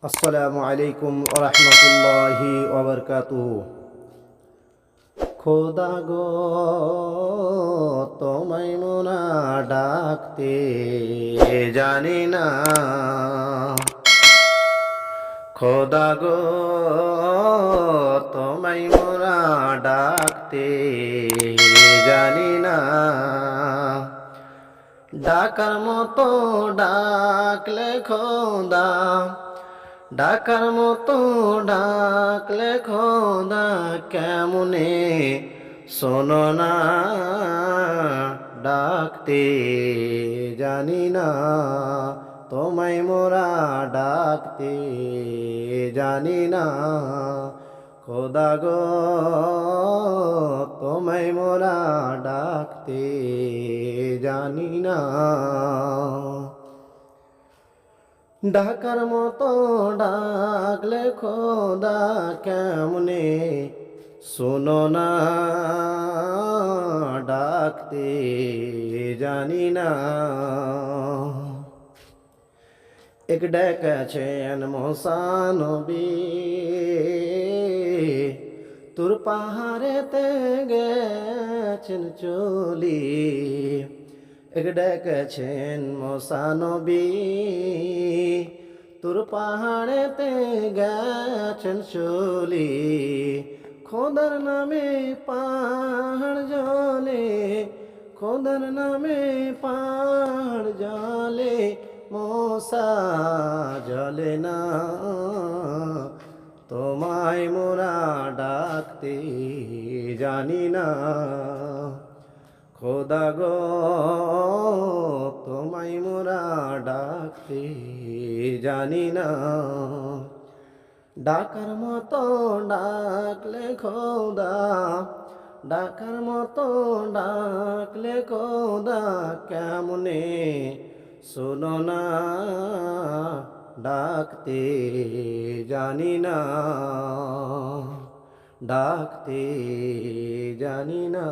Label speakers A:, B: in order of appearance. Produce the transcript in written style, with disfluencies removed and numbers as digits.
A: আসসালামু আলাইকুম ওয়া রাহমাতুল্লাহি ওয়া বারাকাতুহু। খোদা গো তোমায় মোনা ডাকতে জানি না, খোদা গো তোমায় মোনা ডাকতে জানি না। ডাকার মতো ডাকলে খোদা, ডাকার মতো ডাকলে খোদা কেমনে শোনো না, ডাকতে জানি না, তোমায় মোরা ডাকতে জানি না। খোদা গো তোমায় মোরা ডাকতে জানি না। ডাকার মতো ডাকলে খোদা কেমনে শোনো না, ডাকতে জানি না। এক ডেকেছেন মুসা নবী, তুর পাহাড়েতে গেছেন চলি। এক ডেকেছেন মুসা নবী, তুর পাহাড়েতে গেছেন চলি। খোদার নামে পাহাড় জলে, খোদার নামে পাহাড় জলে, মুসা জলে না। তোমায় মোরা ডাকতে জানি না, খোদা গো তোমায় মোরা ডাকতে জানি না। ডাকার মতো ডাকলে খোদা, ডাকার মতো ডাকলে খোদা কেমনে শোনো না, ডাকতে জানি না, ডাকতে জানি না।